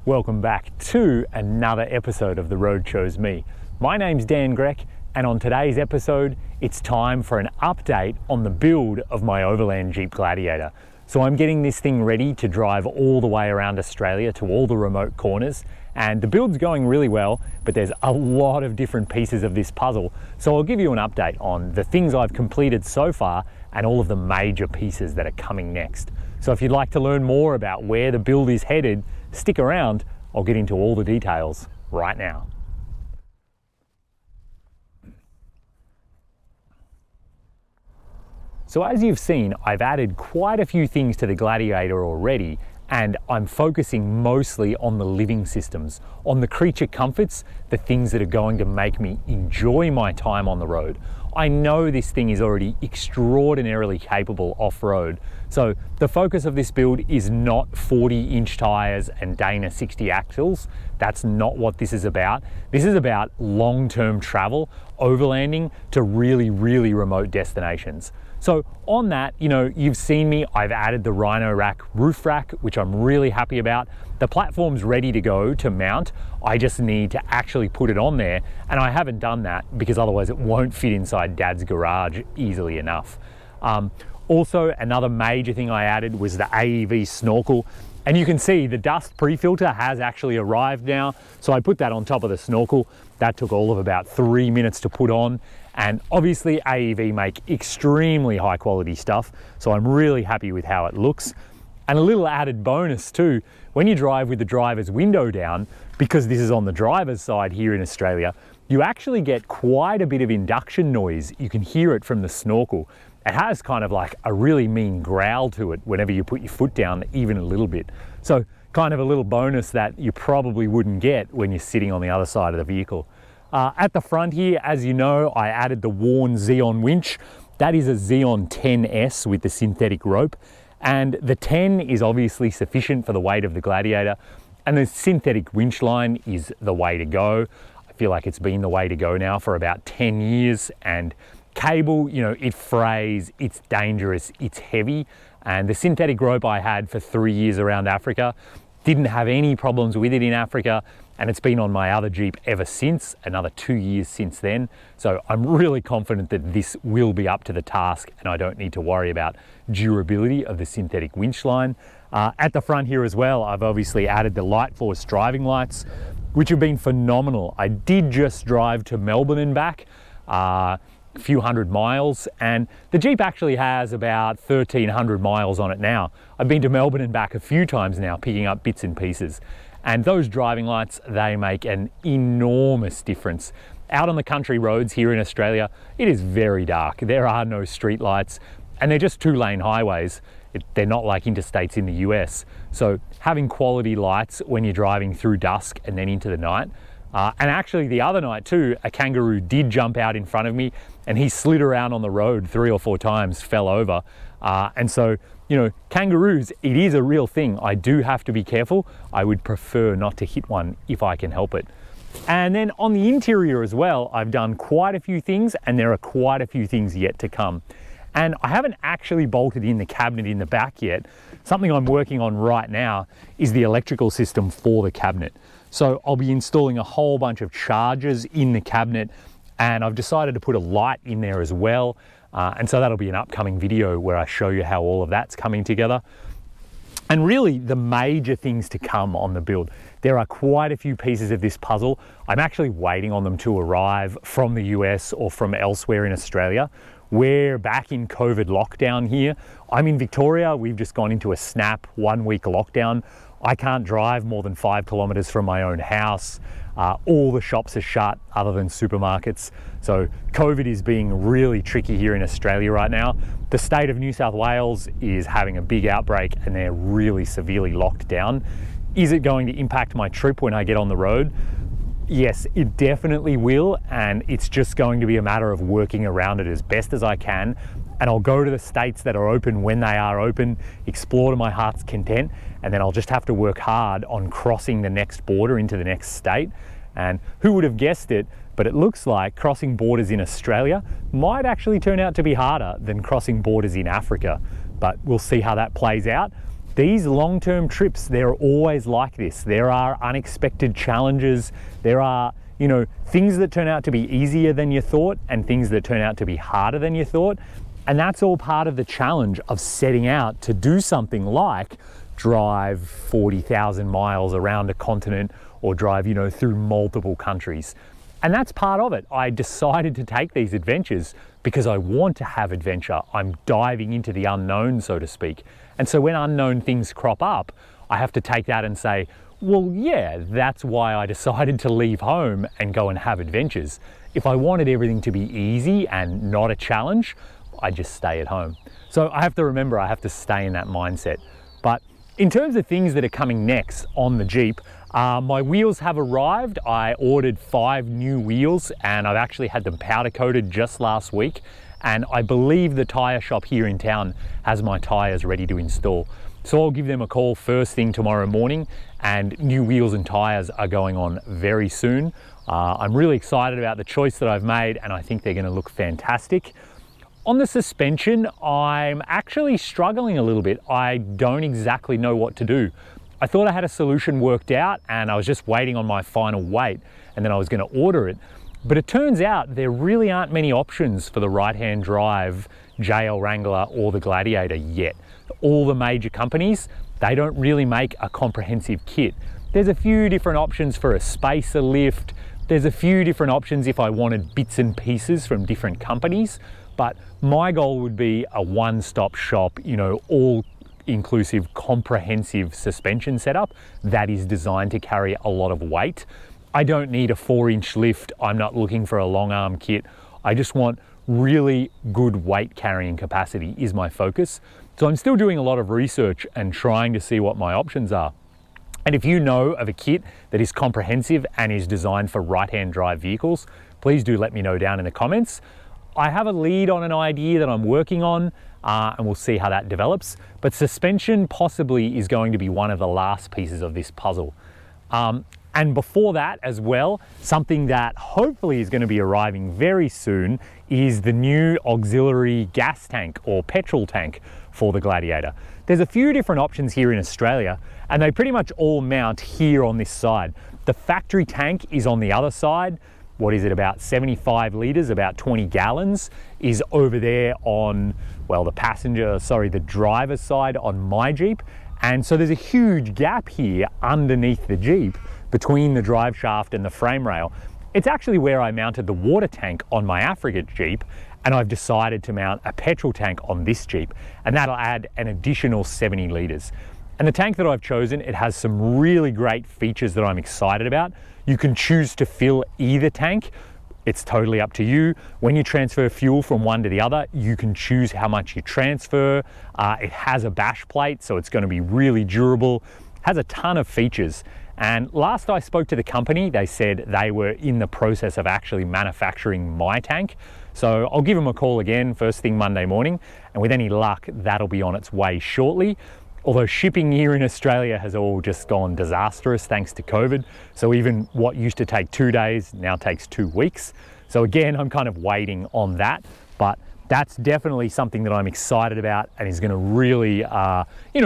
Welcome back to another episode of The Road Chose Me. My name's Dan Grech, and on today's episode, it's time for an update on the build of my Overland Jeep Gladiator. So I'm getting this thing ready to drive all the way around Australia to all the remote corners, and the build's going really well, but there's a lot of different pieces of this puzzle. So I'll give you an update on the things I've completed so far and all of the major pieces that are coming next. So if you'd like to learn more about where the build is headed, stick around. I'll get into all the details right now. So as you've seen, I've added quite a few things to the Gladiator already, and I'm focusing mostly on the living systems, on the creature comforts, the things that are going to make me enjoy my time on the road. I know this thing is already extraordinarily capable off-road, so the focus of this build is not 40-inch tires and Dana 60 axles. That's not what this is about. This is about long-term travel, overlanding to really, really remote destinations. So on that, you've seen me, I've added the Rhino Rack roof rack, which I'm really happy about. The platform's ready to go to mount. I just need to actually put it on there, and I haven't done that because otherwise it won't fit inside Dad's garage easily enough. Also, another major thing I added was the AEV snorkel. And you can see the dust pre-filter has actually arrived now. So I put that on top of the snorkel. That took all of about 3 minutes to put on. And obviously AEV make extremely high quality stuff. So I'm really happy with how it looks. And a little added bonus too, when you drive with the driver's window down, because this is on the driver's side here in Australia, you actually get quite a bit of induction noise. You can hear it from the snorkel. It has kind of like a really mean growl to it whenever you put your foot down even a little bit. So kind of a little bonus that you probably wouldn't get when you're sitting on the other side of the vehicle. At the front here, as you know, I added the worn Xeon winch. That is a Xeon 10S with the synthetic rope. And the 10 is obviously sufficient for the weight of the Gladiator. And the synthetic winch line is the way to go. I feel like it's been the way to go now for about 10 years. And cable, it frays, it's dangerous, it's heavy. And the synthetic rope I had for 3 years around Africa, didn't have any problems with it in Africa. And it's been on my other Jeep ever since, another 2 years since then. So I'm really confident that this will be up to the task and I don't need to worry about durability of the synthetic winch line. At the front here as well, I've obviously added the Light Force driving lights, which have been phenomenal. I did just drive to Melbourne and back, a few hundred miles, and the Jeep actually has about 1,300 miles on it now. I've been to Melbourne and back a few times now, picking up bits and pieces. And those driving lights, they make an enormous difference. Out on the country roads here in Australia, it is very dark. There are no street lights, and they're just 2-lane highways. They're not like interstates in the US. So having quality lights when you're driving through dusk and then into the night. And actually the other night too, a kangaroo did jump out in front of me and he slid around on the road 3 or 4 times, fell over. And so, kangaroos, it is a real thing. I do have to be careful. I would prefer not to hit one if I can help it. And then on the interior as well, I've done quite a few things and there are quite a few things yet to come. And I haven't actually bolted in the cabinet in the back yet. Something I'm working on right now is the electrical system for the cabinet. So I'll be installing a whole bunch of chargers in the cabinet, and I've decided to put a light in there as well. And so that'll be an upcoming video where I show you how all of that's coming together. And really the major things to come on the build. There are quite a few pieces of this puzzle. I'm actually waiting on them to arrive from the US or from elsewhere in Australia. We're back in COVID lockdown here. I'm in Victoria. We've just gone into a snap 1 week lockdown. I can't drive more than 5 kilometers from my own house. All the shops are shut other than supermarkets. So COVID is being really tricky here in Australia right now. The state of New South Wales is having a big outbreak and they're really severely locked down. Is it going to impact my trip when I get on the road? Yes, it definitely will, and it's just going to be a matter of working around it as best as I can. And I'll go to the states that are open when they are open, explore to my heart's content, and then I'll just have to work hard on crossing the next border into the next state. And who would have guessed it, but it looks like crossing borders in Australia might actually turn out to be harder than crossing borders in Africa. But we'll see how that plays out. these long-term trips, they're always like this. There are unexpected challenges. There are, you know, things that turn out to be easier than you thought and things that turn out to be harder than you thought. And that's all part of the challenge of setting out to do something like drive 40,000 miles around a continent or drive, you know, through multiple countries. And that's part of it. I decided to take these adventures because I want to have adventure. I'm diving into the unknown, so to speak. And so when unknown things crop up, I have to take that and say, well, yeah, that's why I decided to leave home and go and have adventures. If I wanted everything to be easy and not a challenge, I'd just stay at home. So I have to remember, I have to stay in that mindset. But in terms of things that are coming next on the Jeep, my wheels have arrived. I ordered 5 new wheels and I've actually had them powder coated just last week. And I believe the tyre shop here in town has my tyres ready to install. So I'll give them a call first thing tomorrow morning, and new wheels and tyres are going on very soon. I'm really excited about the choice that I've made and I think they're going to look fantastic. On the suspension, I'm actually struggling a little bit. I don't exactly know what to do. I thought I had a solution worked out and I was just waiting on my final weight and then I was going to order it. But it turns out there really aren't many options for the right-hand drive JL Wrangler or the Gladiator yet. All the major companies, they don't really make a comprehensive kit. There's a few different options for a spacer lift. There's a few different options if I wanted bits and pieces from different companies. But my goal would be a one-stop shop, you know, all-inclusive, comprehensive suspension setup that is designed to carry a lot of weight. I don't need a 4-inch lift. I'm not looking for a long arm kit. I just want really good weight carrying capacity is my focus. So I'm still doing a lot of research and trying to see what my options are. And if you know of a kit that is comprehensive and is designed for right-hand drive vehicles, please do let me know down in the comments. I have a lead on an idea that I'm working on and we'll see how that develops. But suspension possibly is going to be one of the last pieces of this puzzle. And before that as well, something that hopefully is going to be arriving very soon is the new auxiliary gas tank or petrol tank for the Gladiator. There's a few different options here in Australia and they pretty much all mount here on this side. The factory tank is on the other side. What is it, about 75 litres, about 20 gallons, is over there on, well, the driver's side on my Jeep. And so there's a huge gap here underneath the Jeep between the drive shaft and the frame rail. It's actually where I mounted the water tank on my Africa Jeep, and I've decided to mount a petrol tank on this Jeep, and that'll add an additional 70 litres. And the tank that I've chosen, it has some really great features that I'm excited about. You can choose to fill either tank. It's totally up to you. When you transfer fuel from one to the other, you can choose how much you transfer. It has a bash plate, so it's going to be really durable. It has a ton of features. And last I spoke to the company, they said they were in the process of actually manufacturing my tank. So I'll give them a call again first thing Monday morning, and with any luck, that'll be on its way shortly. Although shipping here in Australia has all just gone disastrous thanks to COVID. So even what used to take 2 days now takes 2 weeks. So again, I'm kind of waiting on that, but that's definitely something that I'm excited about and is going to really,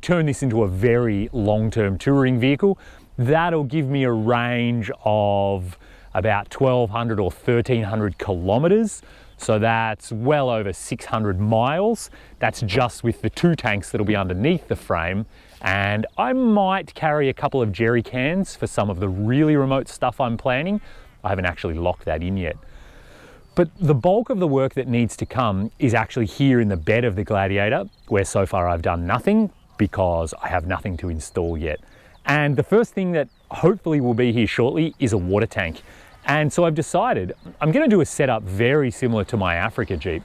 turn this into a very long-term touring vehicle. That'll give me a range of about 1,200 or 1,300 kilometers. So that's well over 600 miles. That's just with the 2 tanks that'll be underneath the frame. And I might carry a couple of jerry cans for some of the really remote stuff I'm planning. I haven't actually locked that in yet. But the bulk of the work that needs to come is actually here in the bed of the Gladiator, where so far I've done nothing because I have nothing to install yet. And the first thing that hopefully will be here shortly is a water tank. And so I've decided I'm going to do a setup very similar to my Africa Jeep.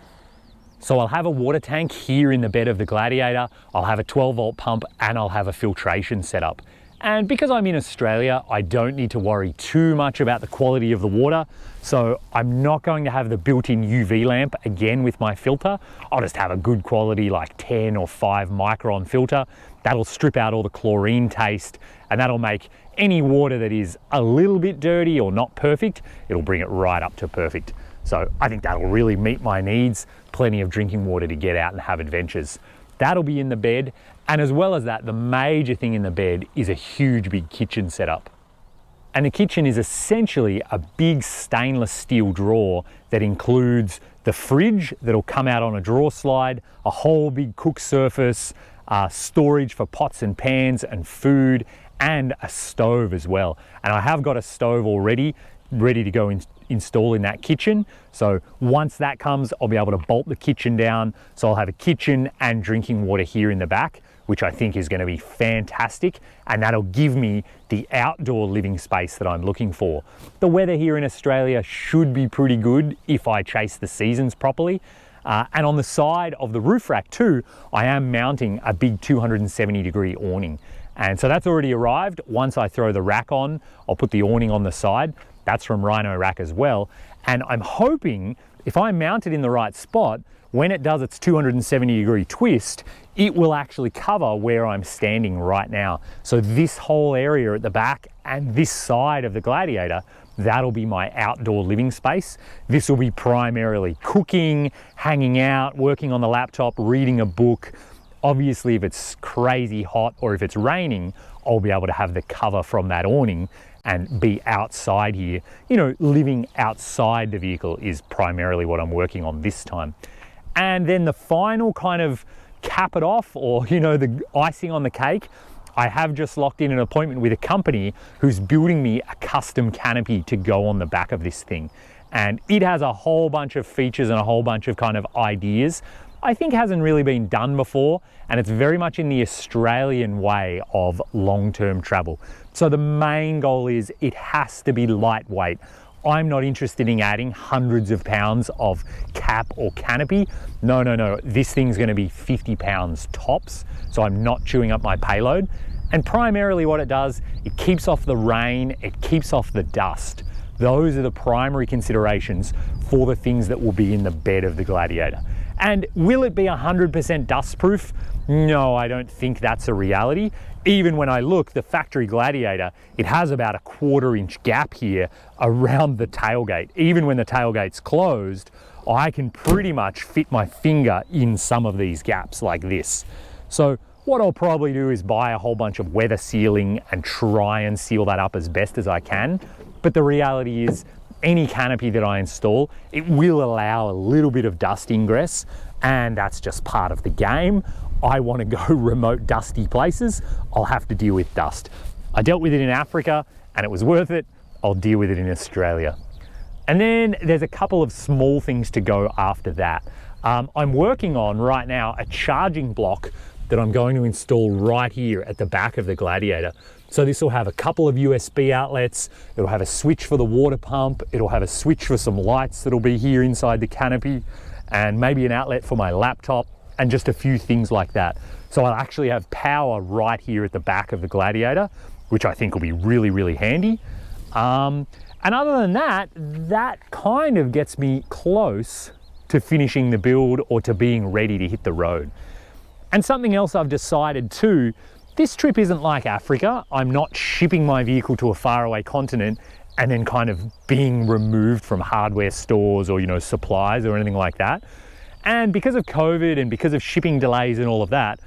So I'll have a water tank here in the bed of the Gladiator, I'll have a 12-volt pump, and I'll have a filtration setup. And because I'm in Australia, I don't need to worry too much about the quality of the water. So I'm not going to have the built-in UV lamp again with my filter. I'll just have a good quality like 10 or 5 micron filter. That'll strip out all the chlorine taste, and that'll make any water that is a little bit dirty or not perfect, it'll bring it right up to perfect. So I think that'll really meet my needs. Plenty of drinking water to get out and have adventures. That'll be in the bed. And as well as that, the major thing in the bed is a huge big kitchen setup. And the kitchen is essentially a big stainless steel drawer that includes the fridge that'll come out on a drawer slide, a whole big cook surface, storage for pots and pans and food, and a stove as well. And I have got a stove already ready to go install in that kitchen. So once that comes, I'll be able to bolt the kitchen down. So I'll have a kitchen and drinking water here in the back, which I think is going to be fantastic. And that'll give me the outdoor living space that I'm looking for. The weather here in Australia should be pretty good if I chase the seasons properly. And on the side of the roof rack too, I am mounting a big 270-degree awning. And so that's already arrived. Once I throw the rack on, I'll put the awning on the side. That's from Rhino Rack as well. And I'm hoping if I mount it in the right spot, when it does its 270-degree twist, it will actually cover where I'm standing right now. So this whole area at the back and this side of the Gladiator, that'll be my outdoor living space. This will be primarily cooking, hanging out, working on the laptop, reading a book. Obviously, if it's crazy hot or if it's raining, I'll be able to have the cover from that awning and be outside here. You know, living outside the vehicle is primarily what I'm working on this time. And then the final kind of cap it off, or, you know, the icing on the cake, I have just locked in an appointment with a company who's building me a custom canopy to go on the back of this thing. And it has a whole bunch of features and a whole bunch of kind of ideas I think hasn't really been done before, and it's very much in the Australian way of long-term travel. So the main goal is it has to be lightweight. I'm not interested in adding hundreds of pounds of cap or canopy. No. This thing's gonna be 50 pounds tops, so I'm not chewing up my payload. And primarily what it does, it keeps off the rain, it keeps off the dust. Those are the primary considerations for the things that will be in the bed of the Gladiator. And will it be 100% dust proof? No, I don't think that's a reality. Even when I look, the factory Gladiator, it has about a 1/4 inch gap here around the tailgate. Even when the tailgate's closed, I can pretty much fit my finger in some of these gaps like this. So what I'll probably do is buy a whole bunch of weather sealing and try and seal that up as best as I can. But the reality is, any canopy that I install, it will allow a little bit of dust ingress, and that's just part of the game. I want to go remote dusty places, I'll have to deal with dust. I dealt with it in Africa and it was worth it. I'll deal with it in Australia. And then there's a couple of small things to go after that. I'm working on right now a charging block that I'm going to install right here at the back of the Gladiator. So this will have a couple of USB outlets, it'll have a switch for the water pump, it'll have a switch for some lights that'll be here inside the canopy, and maybe an outlet for my laptop, and just a few things like that. So I'll actually have power right here at the back of the Gladiator, which I think will be really, really handy. And other than that, that kind of gets me close to finishing the build or to being ready to hit the road. And something else I've decided too, this trip isn't like Africa. I'm not shipping my vehicle to a faraway continent and then kind of being removed from hardware stores or, you know, supplies or anything like that. And because of COVID and because of shipping delays and all of that,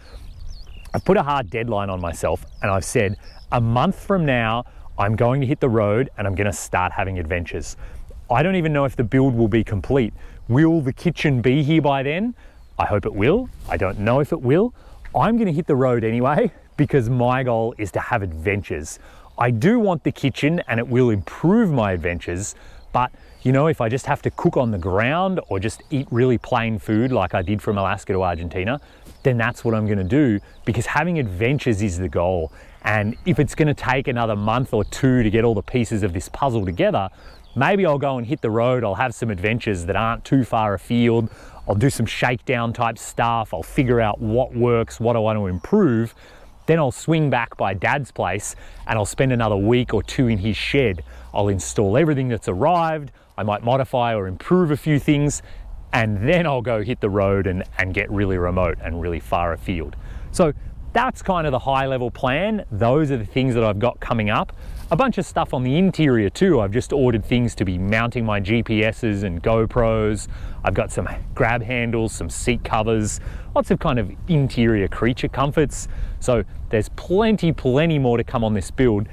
I've put a hard deadline on myself, and I've said a month from now, I'm going to hit the road and I'm going to start having adventures. I don't even know if the build will be complete. Will the kitchen be here by then? I hope it will. I don't know if it will. I'm going to hit the road anyway, because my goal is to have adventures. I do want the kitchen and it will improve my adventures, but you know, if I just have to cook on the ground or just eat really plain food like I did from Alaska to Argentina, then that's what I'm gonna do, because having adventures is the goal. And if it's gonna take another month or two to get all the pieces of this puzzle together, maybe I'll go and hit the road, I'll have some adventures that aren't too far afield, I'll do some shakedown type stuff, I'll figure out what works, what I want to improve, then I'll swing back by Dad's place and I'll spend another week or two in his shed. I'll install everything that's arrived, I might modify or improve a few things, and then I'll go hit the road and get really remote and really far afield. So that's kind of the high level plan. Those are the things that I've got coming up. A bunch of stuff on the interior too. I've just ordered things to be mounting my GPSs and GoPros. I've got some grab handles, some seat covers, lots of kind of interior creature comforts. So there's plenty more to come on this build.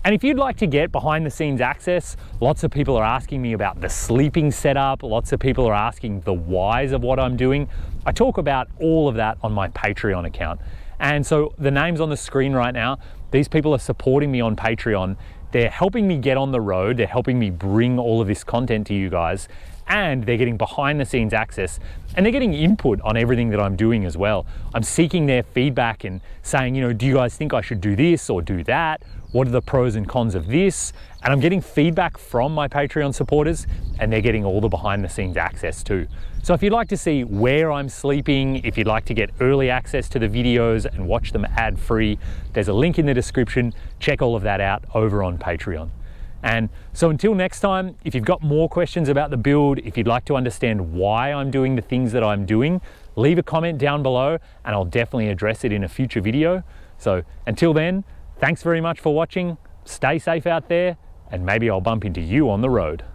And if you'd like to get behind the scenes access, lots of people are asking me about the sleeping setup. Lots of people are asking the whys of what I'm doing. I talk about all of that on my Patreon account. And so the names on the screen right now, these people are supporting me on Patreon. They're helping me get on the road. They're helping me bring all of this content to you guys. And they're getting behind the scenes access, and they're getting input on everything that I'm doing as well. I'm seeking their feedback and saying, you know, do you guys think I should do this or do that? What are the pros and cons of this? And I'm getting feedback from my Patreon supporters, and they're getting all the behind the scenes access too. So if you'd like to see where I'm sleeping, if you'd like to get early access to the videos and watch them ad free, there's a link in the description. Check all of that out over on Patreon. And so until next time, if you've got more questions about the build, if you'd like to understand why I'm doing the things that I'm doing, leave a comment down below and I'll definitely address it in a future video. So until then, thanks very much for watching, stay safe out there, and maybe I'll bump into you on the road.